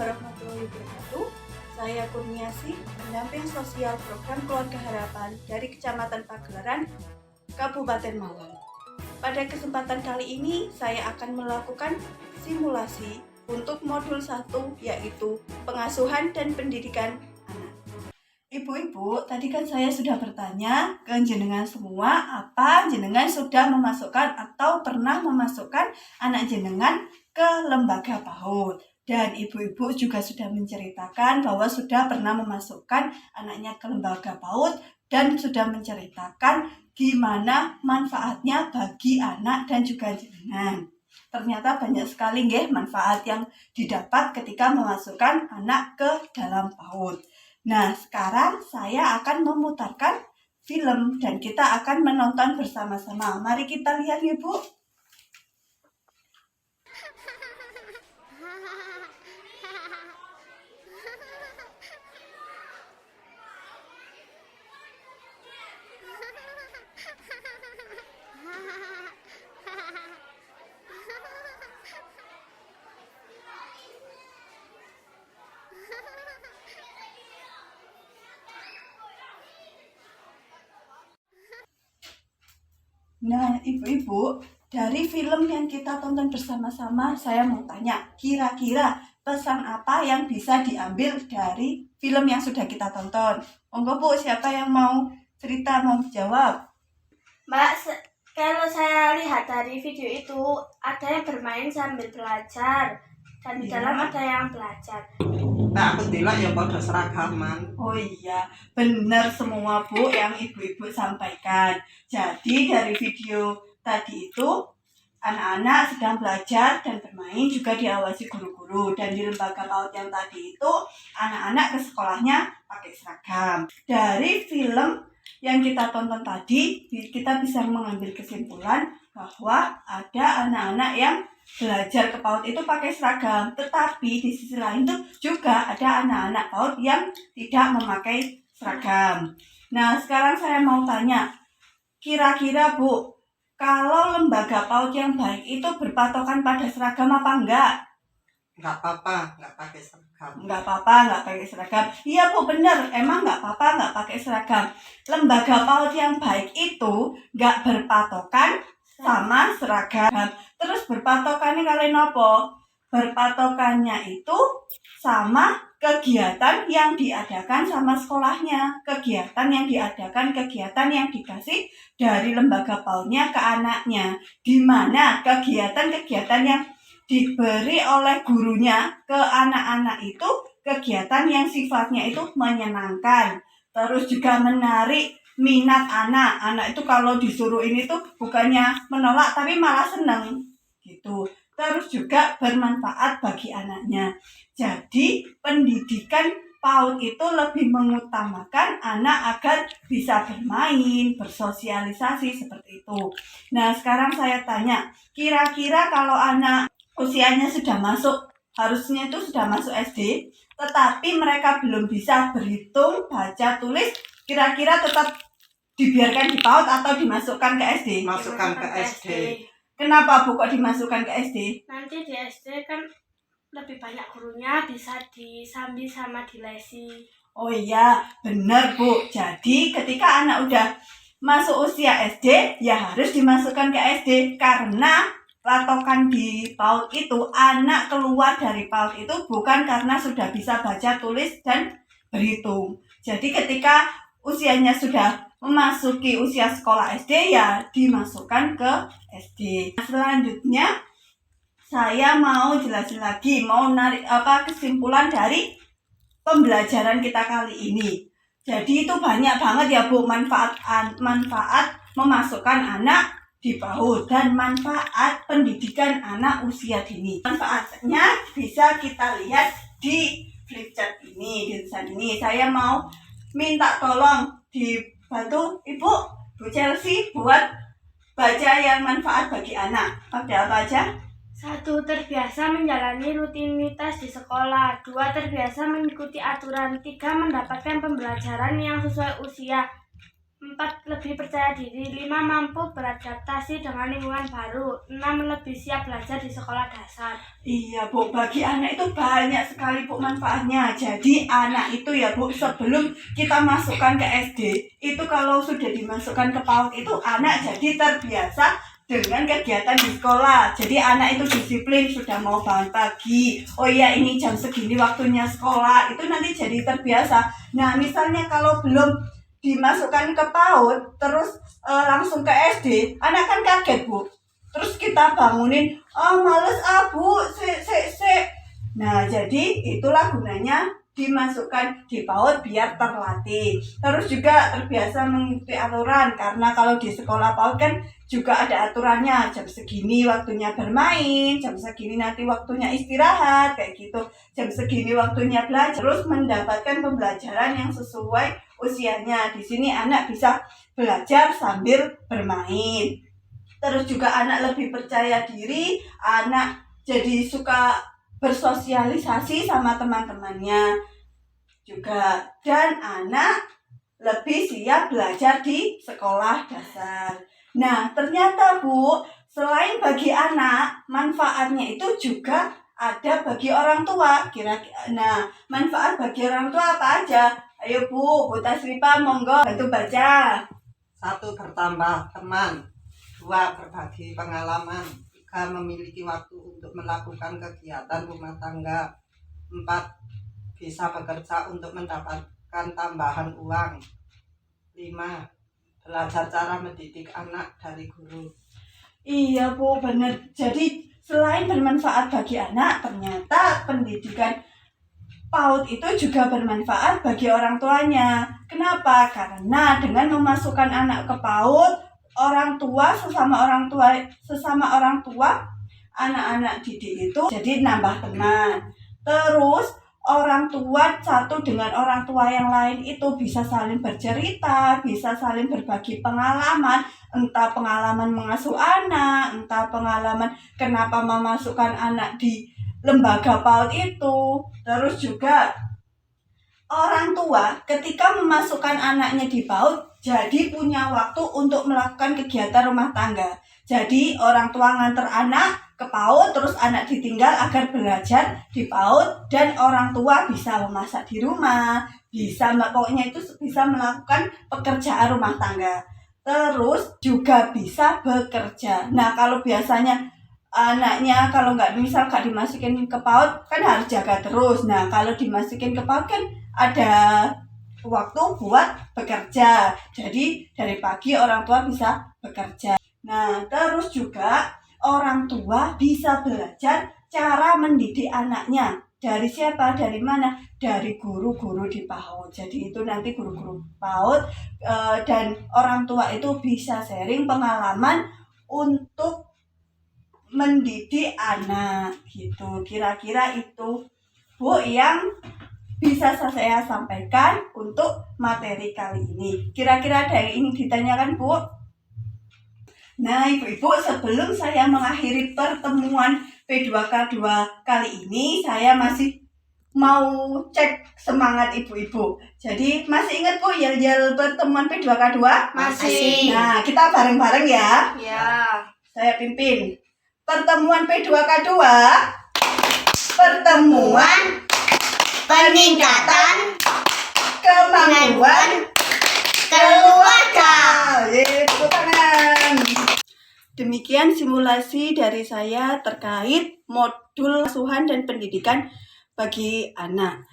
warahmatullahi wabarakatuh. Saya Kurniasi, pendamping sosial program Keluarga Harapan dari Kecamatan Pagelaran, Kabupaten Malang. Pada kesempatan kali ini, saya akan melakukan simulasi untuk modul 1, yaitu pengasuhan dan pendidikan anak. Ibu-ibu, tadi kan saya sudah bertanya ke jenengan semua, apa jenengan sudah memasukkan atau pernah memasukkan anak jenengan ke lembaga PAUD. Dan ibu-ibu juga sudah menceritakan bahwa sudah pernah memasukkan anaknya ke lembaga PAUD dan sudah menceritakan gimana manfaatnya bagi anak dan juga jenengan. Ternyata banyak sekali manfaat yang didapat ketika memasukkan anak ke dalam PAUD. Nah, sekarang saya akan memutarkan film dan kita akan menonton bersama-sama. Mari kita lihat ya, Bu. Nah, ibu-ibu, dari film yang kita tonton bersama-sama, saya mau tanya, kira-kira pesan apa yang bisa diambil dari film yang sudah kita tonton? Monggo Bu, siapa yang mau cerita, mau jawab? Mbak, kalau saya lihat dari video itu, ada yang bermain sambil belajar, dan di dalam ada yang belajar. Nah, aku delok ya pada seragaman. Oh iya, benar semua Bu yang ibu-ibu sampaikan. Jadi dari video tadi itu anak-anak sedang belajar dan bermain juga diawasi guru-guru. Dan di lembaga PAUD yang tadi itu anak-anak ke sekolahnya pakai seragam. Dari film yang kita tonton tadi, kita bisa mengambil kesimpulan bahwa ada anak-anak yang belajar ke PAUD itu pakai seragam, tetapi di sisi lain tuh juga ada anak-anak PAUD yang tidak memakai seragam. Nah, sekarang saya mau tanya, kira-kira Bu, kalau lembaga PAUD yang baik itu berpatokan pada seragam apa enggak? Enggak apa-apa, enggak pakai seragam. Enggak apa-apa, enggak pakai seragam. Iya Bu, benar, emang enggak apa-apa enggak pakai seragam. Lembaga PAUD yang baik itu enggak berpatokan sama seragam. Terus berpatokannya kalian apa? Berpatokannya itu sama kegiatan yang diadakan sama sekolahnya. Kegiatan yang dikasih dari lembaga PAUD-nya ke anaknya. Di mana kegiatan-kegiatan yang diberi oleh gurunya ke anak-anak itu kegiatan yang sifatnya itu menyenangkan. Terus juga menarik minat anak. Anak itu kalau disuruh ini tuh bukannya menolak tapi malah seneng gitu. Terus juga bermanfaat bagi anaknya. Jadi pendidikan PAUD itu lebih mengutamakan anak agar bisa bermain, bersosialisasi seperti itu. Nah, sekarang saya tanya, kira-kira kalau anak usianya sudah masuk, harusnya itu sudah masuk SD, tetapi mereka belum bisa berhitung, baca, tulis, kira-kira tetap dibiarkan di PAUD atau dimasukkan ke SD? Masukkan ke SD. Kenapa Bu kok dimasukkan ke SD? Nanti di SD kan lebih banyak gurunya, bisa disambi sama dilesi. Oh iya, benar Bu. Jadi ketika anak udah masuk usia SD, ya harus dimasukkan ke SD. Karena patokan di PAUD itu, anak keluar dari PAUD itu bukan karena sudah bisa baca, tulis, dan berhitung. Jadi ketika usianya sudah memasuki usia sekolah SD, ya dimasukkan ke SD. Selanjutnya saya mau jelasin lagi, mau narik kesimpulan dari pembelajaran kita kali ini. Jadi itu banyak banget ya Bu manfaat memasukkan anak di PAUD dan manfaat pendidikan anak usia dini. Manfaatnya bisa kita lihat di flipchart ini, di tulisan ini. Saya mau minta tolong dibantu Ibu, Bu Chelsea buat baca yang manfaat bagi anak. Ada apa aja? 1. Terbiasa menjalani rutinitas di sekolah. 2. Terbiasa mengikuti aturan. 3. Mendapatkan pembelajaran yang sesuai usia. 4. Lebih percaya diri. 5. Mampu beradaptasi dengan lingkungan baru. 6. Lebih siap belajar di sekolah dasar. Iya Bu, bagi anak itu banyak sekali Bu manfaatnya. Jadi anak itu ya Bu, sebelum kita masukkan ke SD, itu kalau sudah dimasukkan ke PAUD itu anak jadi terbiasa dengan kegiatan di sekolah. Jadi anak itu disiplin, sudah mau bangun pagi. Oh iya, ini jam segini waktunya sekolah. Itu nanti jadi terbiasa. Nah, misalnya kalau belum dimasukkan ke PAUD, terus langsung ke SD, anak kan kaget Bu. Terus kita bangunin, oh males Bu, sik. Nah, jadi itulah gunanya dimasukkan di PAUD biar terlatih. Terus juga terbiasa mengikuti aturan, karena kalau di sekolah PAUD kan juga ada aturannya, jam segini waktunya bermain, jam segini nanti waktunya istirahat, kayak gitu. Jam segini waktunya belajar, terus mendapatkan pembelajaran yang sesuai usianya. Di sini anak bisa belajar sambil bermain. Terus juga anak lebih percaya diri, anak jadi suka bersosialisasi sama teman-temannya juga, dan anak lebih siap belajar di sekolah dasar. Nah, ternyata Bu, selain bagi anak, manfaatnya itu juga ada bagi orang tua. Nah, manfaat bagi orang tua apa aja? Ayo Bu Tasripa, monggo bantu baca. 1. Bertambah teman. 2. Berbagi pengalaman. 3. Memiliki waktu untuk melakukan kegiatan rumah tangga. 4. Bisa bekerja untuk mendapatkan tambahan uang. 5. Belajar cara mendidik anak dari guru. Iya Bu, benar. Jadi selain bermanfaat bagi anak, ternyata pendidikan PAUD itu juga bermanfaat bagi orang tuanya. Kenapa? Karena dengan memasukkan anak ke PAUD, sesama orang tua, anak-anak didik itu jadi nambah teman. Terus orang tua satu dengan orang tua yang lain itu bisa saling bercerita, bisa saling berbagi pengalaman, entah pengalaman mengasuh anak, entah pengalaman kenapa memasukkan anak di lembaga PAUD itu. Terus juga orang tua ketika memasukkan anaknya di PAUD jadi punya waktu untuk melakukan kegiatan rumah tangga. Jadi orang tua nganter anak ke PAUD, terus anak ditinggal agar belajar di PAUD, dan orang tua bisa memasak di rumah, pokoknya itu bisa melakukan pekerjaan rumah tangga. Terus juga bisa bekerja. Nah, kalau biasanya anaknya kalau nggak dimasukin ke PAUD kan harus jaga terus. Nah, kalau dimasukin ke PAUD kan ada waktu buat bekerja. Jadi dari pagi orang tua bisa bekerja. Nah, terus juga orang tua bisa belajar cara mendidik anaknya. Dari siapa? Dari mana? Dari guru-guru di PAUD. Jadi itu nanti guru-guru PAUD dan orang tua itu bisa sharing pengalaman untuk mendidik anak gitu. Kira-kira itu Bu yang bisa saya sampaikan untuk materi kali ini. Kira-kira ada yang ingin ditanyakan Bu? Nah, Ibu-ibu, sebelum saya mengakhiri pertemuan P2K2 kali ini, saya masih mau cek semangat Ibu-ibu. Jadi masih ingat Bu yel-yel pertemuan P2K2? Masih. Nah, kita bareng-bareng ya. Ya. Saya pimpin. Pertemuan P2K2. Pertemuan Peningkatan kemampuan keluarga. Tepuk tangan. Demikian simulasi dari saya terkait modul asuhan dan pendidikan bagi anak.